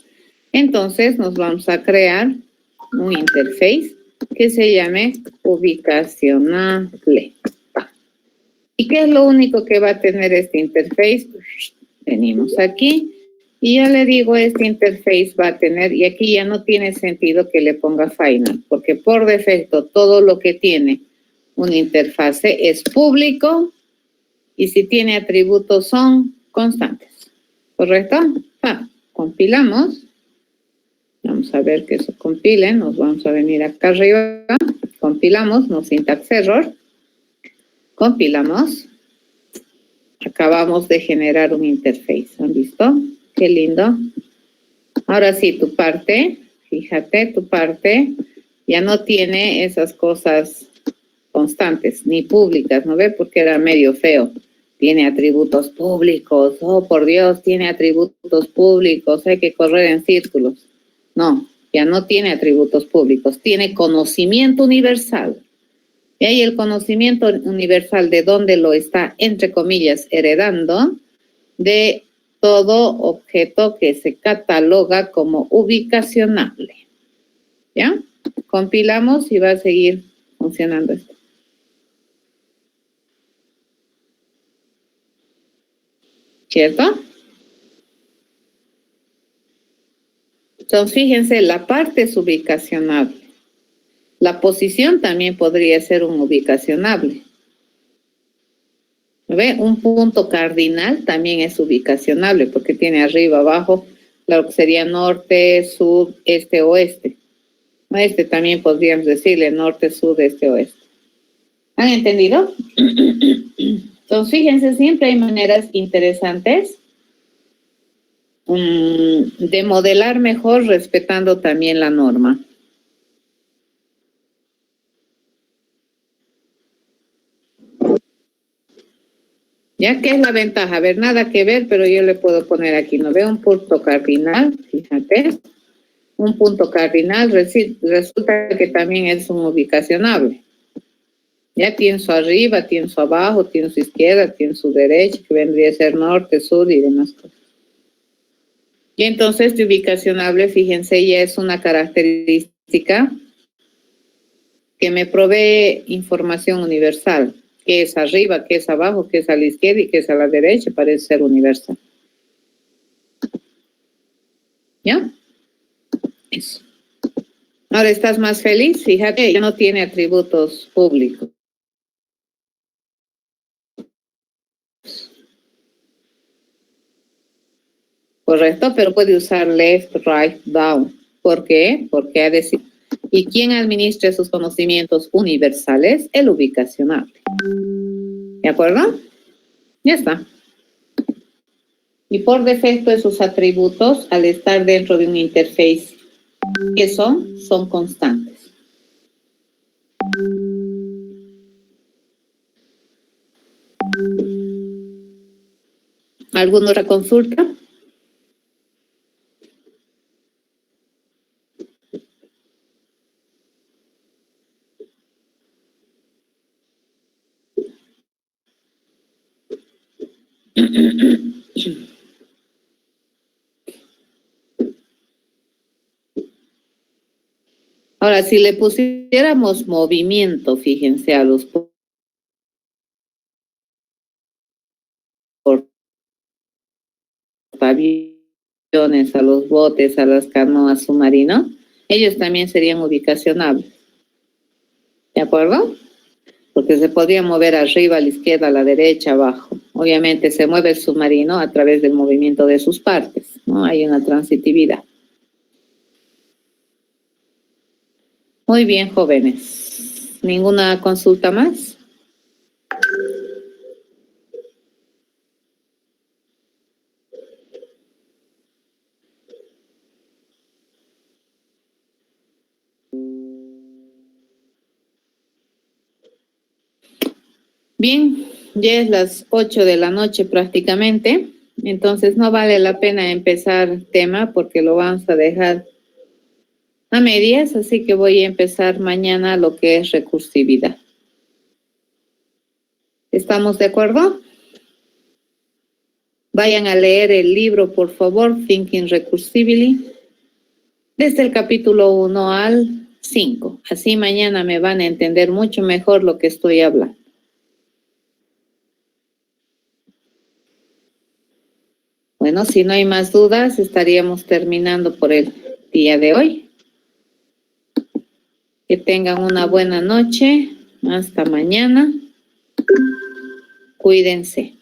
entonces nos vamos a crear un interface que se llame ubicacionable. ¿Y qué es lo único que va a tener este interface? Venimos aquí y yo le digo este interface va a tener, y aquí ya no tiene sentido que le ponga final, porque por defecto todo lo que tiene una interfase es público y si tiene atributos son constantes. ¿Correcto? Compilamos. Vamos a ver que eso compile. Nos vamos a venir acá arriba. Compilamos, no syntax error. Compilamos. Acabamos de generar un interface. ¿Han visto? Qué lindo. Ahora sí, tu parte, fíjate, tu parte ya no tiene esas cosas constantes ni públicas, ¿no ve? Porque era medio feo. Tiene atributos públicos. Oh, por Dios, tiene atributos públicos. Hay que correr en círculos. No, ya no tiene atributos públicos. Tiene conocimiento universal. Y ahí el conocimiento universal de dónde lo está, entre comillas, heredando, de todo objeto que se cataloga como ubicacionable. ¿Ya? Compilamos y va a seguir funcionando esto. ¿Cierto? Entonces, fíjense, la parte es ubicacionable. La posición también podría ser un ubicacionable. ¿Ve? Un punto cardinal también es ubicacionable porque tiene arriba, abajo, lo que sería norte, sur, este, oeste. Este también podríamos decirle norte, sur, este, oeste. ¿Han entendido? Entonces, fíjense, siempre hay maneras interesantes de modelar mejor respetando también la norma. ¿Ya? ¿Qué es la ventaja? A ver, nada que ver, pero yo le puedo poner aquí, ¿no veo? Un punto cardinal, fíjate. Un punto cardinal resulta que también es un ubicacionable. Ya tiene su arriba, tiene su abajo, tiene su izquierda, tiene su derecha, que vendría a ser norte, sur y demás cosas. Y entonces de ubicacionable, fíjense, ya es una característica que me provee información universal. Que es arriba, que es abajo, que es a la izquierda y que es a la derecha, parece ser universal. ¿Ya? Eso. Ahora estás más feliz, fíjate, ya no tiene atributos públicos. Correcto, pero puede usar left, right, down. ¿Por qué? Porque ha decir, ¿y quién administra sus conocimientos universales? El ubicacionable. ¿De acuerdo? Ya está. Y por defecto esos atributos, al estar dentro de un interface, ¿qué son? Son constantes. ¿Alguna otra consulta? Ahora, si le pusiéramos movimiento, fíjense, a los portaaviones, a los botes, a las canoas submarinas, ellos también serían ubicacionables. ¿De acuerdo? Porque se podría mover arriba, a la izquierda, a la derecha, abajo. Obviamente se mueve el submarino a través del movimiento de sus partes, ¿no? Hay una transitividad. Muy bien, jóvenes. ¿Ninguna consulta más? Bien, ya es las 8 de la noche prácticamente, entonces no vale la pena empezar tema porque lo vamos a dejar a medias, así que voy a empezar mañana lo que es recursividad. ¿Estamos de acuerdo? Vayan a leer el libro, por favor, Thinking Recursively, desde el capítulo 1 al 5. Así mañana me van a entender mucho mejor lo que estoy hablando. Bueno, si no hay más dudas, estaríamos terminando por el día de hoy. Que tengan una buena noche. Hasta mañana. Cuídense.